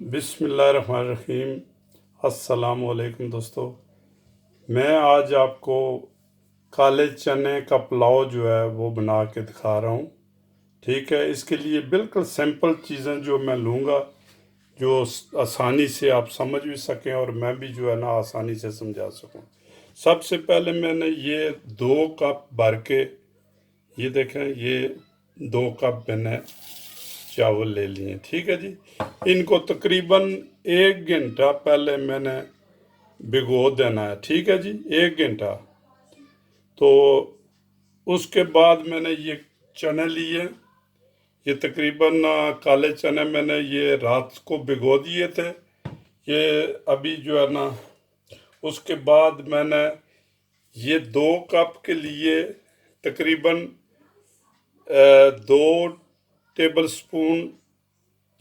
बिस्मिल्लाहिर्रहमानिर्रहीम। अस्सलाम वालेकुम दोस्तों। मैं आज आपको काले चने का पुलाव जो है वो बना के दिखा रहा हूँ। ठीक है, इसके लिए बिल्कुल सिंपल चीज़ें जो मैं लूँगा, जो आसानी से आप समझ भी सकें और मैं भी जो है ना आसानी से समझा सकूँ। सबसे पहले मैंने ये 2 कप भर के, ये देखें, ये 2 कप मैंने चावल ले लिए। ठीक है जी, इनको तकरीबन 1 घंटा पहले मैंने भिगो देना है। ठीक है जी, 1 घंटा। तो उसके बाद मैंने ये चने लिए, ये तकरीबन काले चने मैंने ये रात को भिगो दिए थे। ये अभी जो है ना, उसके बाद मैंने ये 2 कप के लिए तकरीबन 2 टेबल स्पून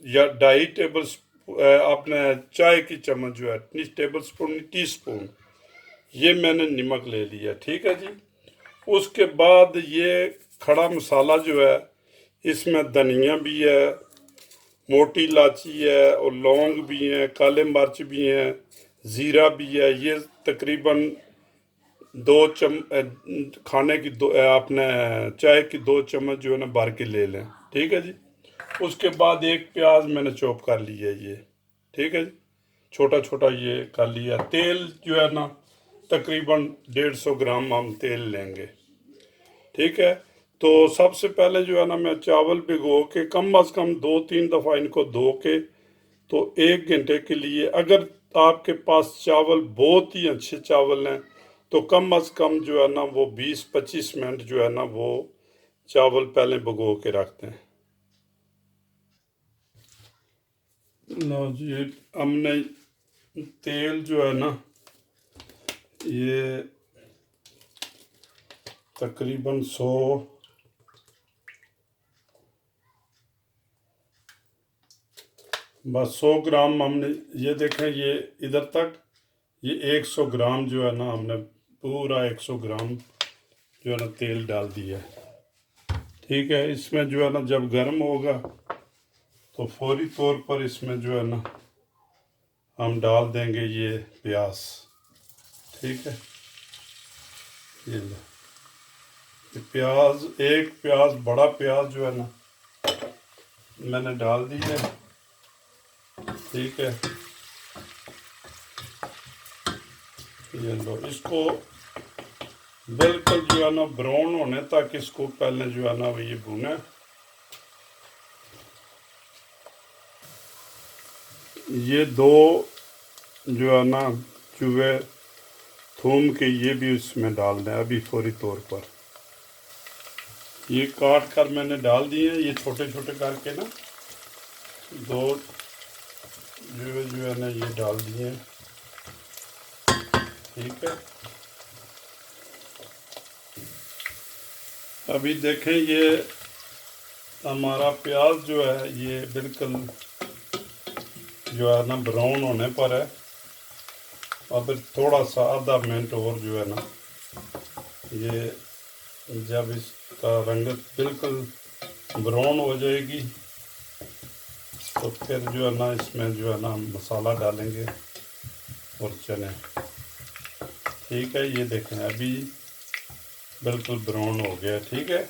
या 2.5 टेबल अपने चाय की चम्मच जो है, टेबल स्पून नहीं, टी स्पून, ये मैंने नमक ले लिया। ठीक है जी। उसके बाद ये खड़ा मसाला जो है, इसमें धनिया भी है, मोटी इलायची है और लौंग भी है, काले मिर्च भी हैं, ज़ीरा भी है। ये तकरीबन खाने की अपने चाय की 2 चम्मच जो है ना भर के ले लें। ठीक है जी। उसके बाद एक प्याज मैंने चॉप कर लिया ये। ठीक है जी, छोटा छोटा ये कर लिया। तेल जो है ना तकरीबन 150 ग्राम हम तेल लेंगे। ठीक है। तो सबसे पहले जो है ना, मैं चावल भिगो के कम अज़ कम 2-3 दफ़ा इनको धो के, तो 1 घंटे के लिए, अगर आपके पास चावल बहुत ही अच्छे चावल हैं तो कम अज़ कम जो है ना वो 20-25 मिनट जो है ना वो चावल पहले भिगो के रखते हैं। लो जी, हमने तेल जो है ना ये तकरीबन 100 ग्राम हमने, ये देखें, ये इधर तक ये 100 ग्राम जो है ना, हमने पूरा 100 ग्राम जो है ना तेल डाल दिया। ठीक है। इसमें जो है ना जब गर्म होगा तो फौरी तौर पर इसमें जो है ना हम डाल देंगे ये प्याज। ठीक है, ये लो, ये प्याज, एक प्याज, बड़ा प्याज जो है ना मैंने डाल दिया। ठीक है, ये लो, इसको बिल्कुल जो है ना ब्राउन होने तक इसको पहले जो है ना ये भुने। ये 2 जो है ना चूहे थूम के ये भी इसमें डाल दें अभी फौरी तौर पर। ये काट कर मैंने डाल दिए, ये छोटे छोटे करके ना 2 जो है ना ये डाल दिए। ठीक है, अभी देखें, ये हमारा प्याज जो है ये बिल्कुल जो है ना ब्राउन होने पर है। अब थोड़ा सा आधा मिनट और जो है ना, ये जब इसका रंगत बिल्कुल ब्राउन हो जाएगी तो फिर जो है ना इसमें जो है ना मसाला डालेंगे और चने। ठीक है, ये देखें अभी बिल्कुल ब्राउन हो गया। ठीक है,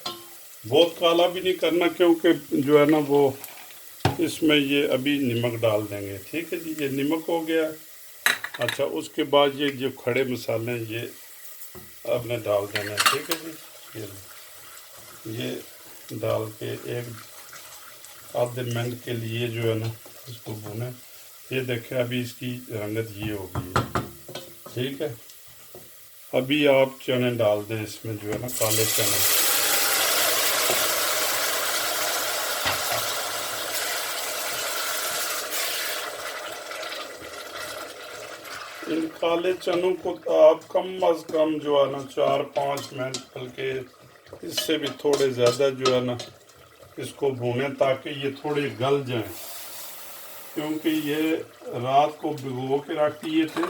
बहुत काला भी नहीं करना क्योंकि जो है ना वो इसमें ये अभी नमक डाल देंगे। ठीक है जी, ये नमक हो गया। अच्छा, उसके बाद ये जो खड़े मसाले ये आपने डाल देना। ठीक है जी, ये डाल के एक आधे मिनट के लिए जो है ना इसको भूने। ये देखें अभी इसकी रंगत ये हो गई है। ठीक है, अभी आप चने डाल दें इसमें, जो है ना काले चने। इन काले चनों को आप कम अज़ कम जो है ना 4-5 मिनट, बल्कि इससे भी थोड़े ज़्यादा जो है ना इसको भूनें ताकि ये थोड़े गल जाएं, क्योंकि ये रात को भिगो के रख दिए थे।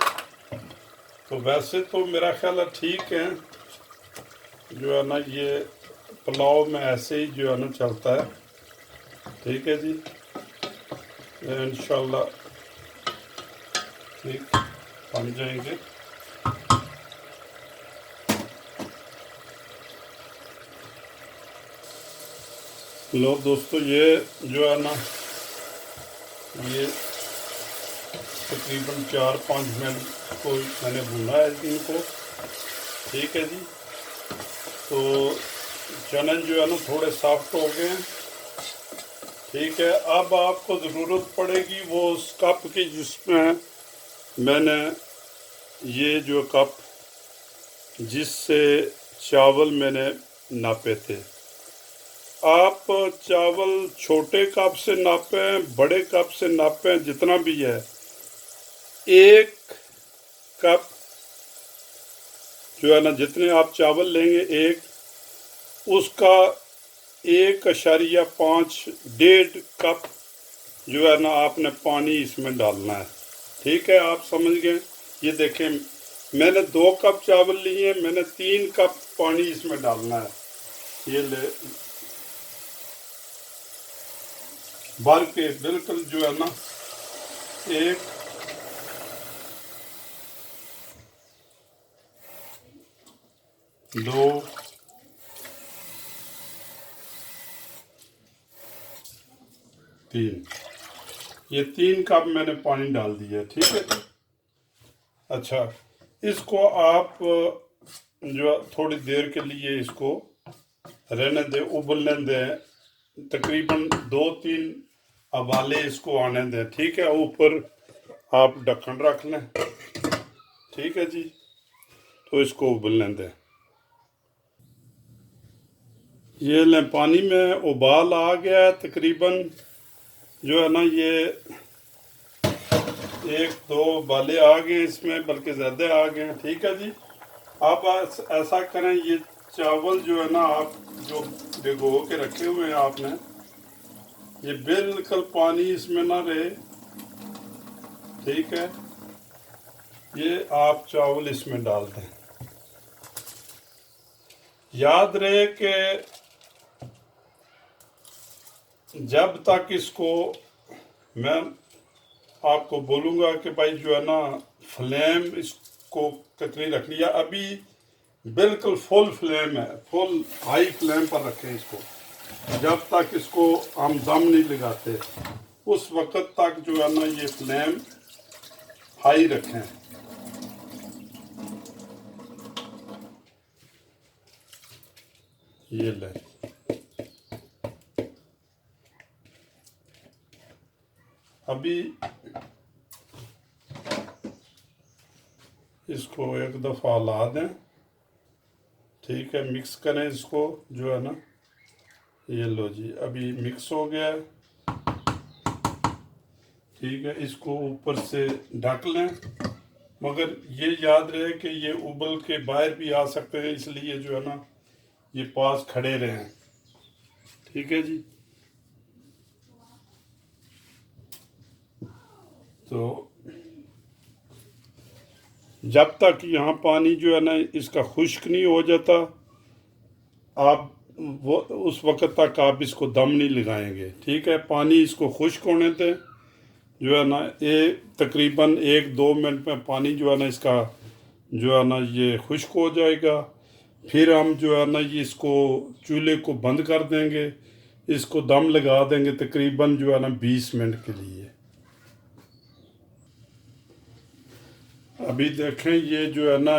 तो वैसे तो मेरा ख्याल है ठीक है, जो है ना ये पुलाव में ऐसे ही जो है ना चलता है। ठीक है जी, इंशाल्लाह ठीक बन जाएंगे। लो दोस्तों, ये जो है ना, ये तकरीबन 4-5 मिनट को मैंने भूना है इनको। ठीक है जी। तो चने जो है ना थोड़े सॉफ्ट हो गए हैं। ठीक है, अब आपको ज़रूरत पड़ेगी वो उस कप की जिसमें मैंने ये जो कप जिससे चावल मैंने नापे थे। आप चावल छोटे कप से नापें, बड़े कप से नापें, जितना भी है, 1 कप जो है ना, जितने आप चावल लेंगे एक, उसका 1.5 1.5 कप जो है ना आपने पानी इसमें डालना है। ठीक है, आप समझ गए। ये देखें, मैंने 2 कप चावल लिए हैं, मैंने 3 कप पानी इसमें डालना है। ये ले भर के बिल्कुल जो है ना, 1 2 3, ये 3 कप मैंने पानी डाल दिया। ठीक है जी। अच्छा, इसको आप जो थोड़ी देर के लिए इसको रहने दें, उबलने दें, तकरीबन 2-3 उबाले इसको आने दें। ठीक है, ऊपर आप ढक्कन रख लें। ठीक है जी। तो इसको उबलने दें। ये लें, पानी में उबाल आ गया है तकरीबन जो है ना, ये 1-2 उबाले आ गए इसमें, बल्कि ज़्यादा आ गए हैं। ठीक है जी। आप ऐसा करें, ये चावल जो है ना आप जो भिगो के रखे हुए हैं आपने, ये बिल्कुल पानी इसमें ना रहे। ठीक है, ये आप चावल इसमें डाल दें। याद रहे कि जब तक इसको मैं आपको बोलूँगा कि भाई जो है ना फ्लेम इसको कितनी रखनी है, अभी बिल्कुल फुल फ्लेम है, फुल हाई फ्लेम पर रखें इसको। जब तक इसको हम दम नहीं लगाते उस वक्त तक जो है ना ये फ्लेम हाई रखें। ये ले, अभी इसको एक दफ़ा हिला दें। ठीक है, मिक्स करें इसको जो है ना। ये लो जी, अभी मिक्स हो गया है। ठीक है, इसको ऊपर से ढक लें, मगर ये याद रहे कि ये उबल के बाहर भी आ सकते हैं, इसलिए जो है ना ये पास खड़े रहें। ठीक है जी। तो जब तक यहाँ पानी जो है ना इसका खुश्क नहीं हो जाता, आप वो उस वक्त तक आप इसको दम नहीं लगाएंगे। ठीक है, पानी इसको खुश्क होने दें जो है ना। ये तकरीबन 1-2 मिनट में पानी जो है ना इसका जो है ना ये खुश्क हो जाएगा। फिर हम जो है ना ये इसको चूल्हे को बंद कर देंगे, इसको दम लगा देंगे तकरीबन जो है ना 20 मिनट के लिए। अभी देखें, ये जो है ना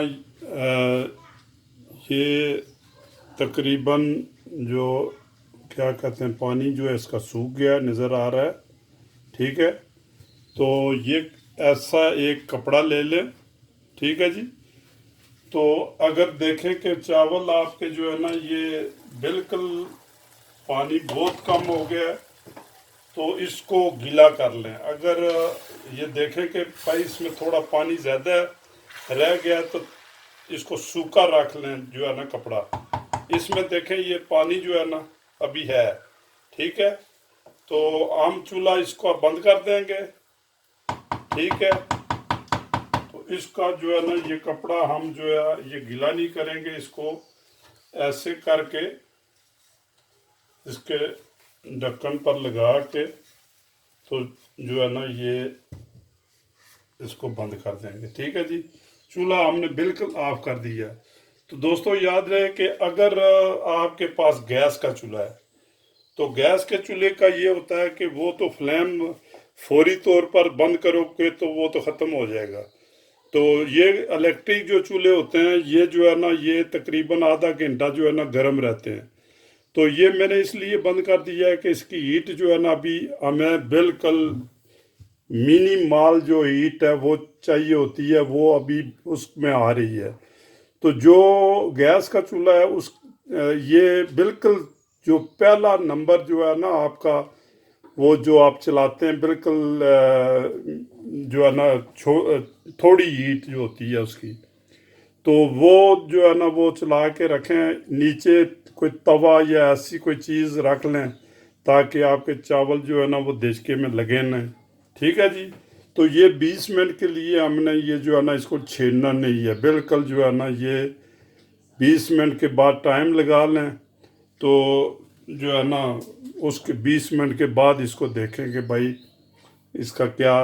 ये तकरीबन जो क्या कहते हैं, पानी जो है इसका सूख गया नज़र आ रहा है। ठीक है, तो ये ऐसा एक कपड़ा ले लें। ठीक है जी। तो अगर देखें कि चावल आपके जो है ना ये बिल्कुल पानी बहुत कम हो गया है, तो इसको गीला कर लें। अगर ये देखें कि भाई इसमें थोड़ा पानी ज़्यादा रह गया, तो इसको सूखा रख लें जो है ना कपड़ा। इसमें देखें ये पानी जो है ना अभी है। ठीक है, तो हम चूल्हा इसको बंद कर देंगे। ठीक है, तो इसका जो है ना ये कपड़ा हम जो है ये गीला नहीं करेंगे, इसको ऐसे करके इसके ढक्कन पर लगा के, तो जो है ना ये इसको बंद कर देंगे। ठीक है जी, चूल्हा हमने बिल्कुल ऑफ कर दिया है। तो दोस्तों याद रहे कि अगर आपके पास गैस का चूल्हा है तो गैस के चूल्हे का ये होता है कि वो तो फ्लेम फौरी तौर पर बंद करोगे तो वो तो ख़त्म हो जाएगा। तो ये इलेक्ट्रिक जो चूल्हे होते हैं ये जो है ना ये तकरीबन आधा घंटा जो है ना गर्म रहते हैं। तो ये मैंने इसलिए बंद कर दिया है कि इसकी हीट जो है ना अभी हमें बिल्कुल मिनिमल जो हीट है वो चाहिए होती है, वो अभी उसमें आ रही है। तो जो गैस का चूल्हा है उस ये बिल्कुल जो पहला नंबर जो है ना आपका वो जो आप चलाते हैं बिल्कुल जो है ना थोड़ी हीट जो होती है उसकी, तो वो जो है ना वो चला के रखें। नीचे कोई तवा या ऐसी कोई चीज़ रख लें ताकि आपके चावल जो है ना वो देचके में लगे ना। ठीक है जी, तो ये 20 मिनट के लिए हमने ये जो है ना इसको छेड़ना नहीं है, बिल्कुल जो है ना ये 20 मिनट के बाद टाइम लगा लें। तो जो है ना उसके 20 मिनट के बाद इसको देखेंगे भाई इसका क्या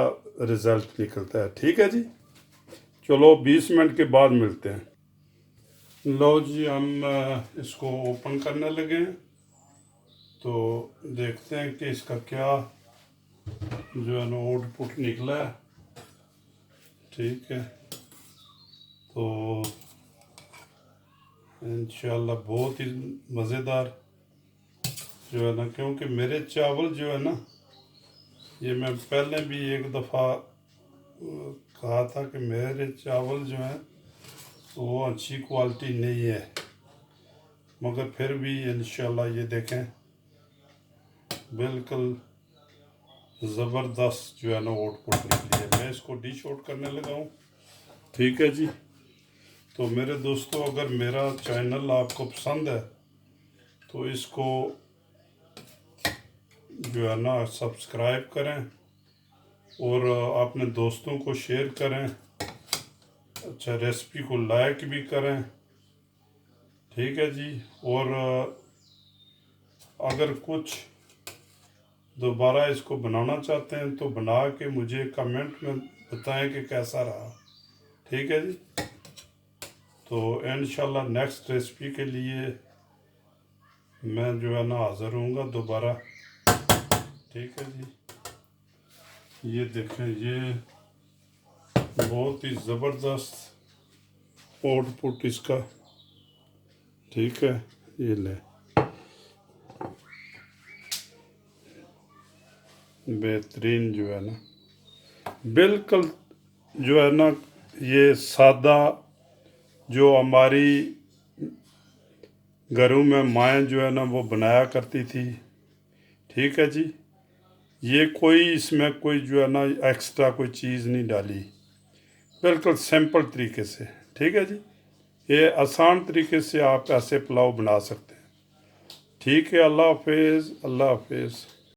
रिज़ल्ट निकलता है। ठीक है जी, चलो 20 मिनट के बाद मिलते हैं। लो जी, हम इसको ओपन करने लगे हैं तो देखते हैं कि इसका क्या जो है ना आउटपुट निकला है। ठीक है, तो इंशाल्लाह बहुत ही मज़ेदार जो है ना, क्योंकि मेरे चावल जो है ना ये मैं पहले भी एक दफ़ा कहा था कि मेरे चावल जो हैं वो अच्छी क्वालिटी नहीं है, मगर फिर भी इंशाल्लाह ये देखें बिल्कुल ज़बरदस्त जो है ना आउटपुट निकली है। मैं इसको डिश आउट करने लगा हूँ। ठीक है जी, तो मेरे दोस्तों अगर मेरा चैनल आपको पसंद है तो इसको जो है ना सब्सक्राइब करें और अपने दोस्तों को शेयर करें। अच्छा, रेसिपी को लाइक भी करें। ठीक है जी, और अगर कुछ दोबारा इसको बनाना चाहते हैं तो बना के मुझे कमेंट में बताएं कि कैसा रहा। ठीक है जी, तो इंशाल्लाह नेक्स्ट रेसिपी के लिए मैं जो है ना हाज़िर हूँगा दोबारा। ठीक है जी, ये देखें ये बहुत ही ज़बरदस्त आउटपुट इसका। ठीक है, ये ले बेहतरीन जो है ना बिल्कुल जो है ना ये सादा जो हमारी घरों में माएँ जो है ना वो बनाया करती थी। ठीक है जी, ये कोई इसमें कोई जो है ना एक्स्ट्रा कोई चीज़ नहीं डाली, बिल्कुल सिंपल तरीके से। ठीक है जी, ये आसान तरीके से आप ऐसे पुलाव बना सकते हैं। ठीक है, अल्लाह हाफिज़, अल्लाह हाफिज़।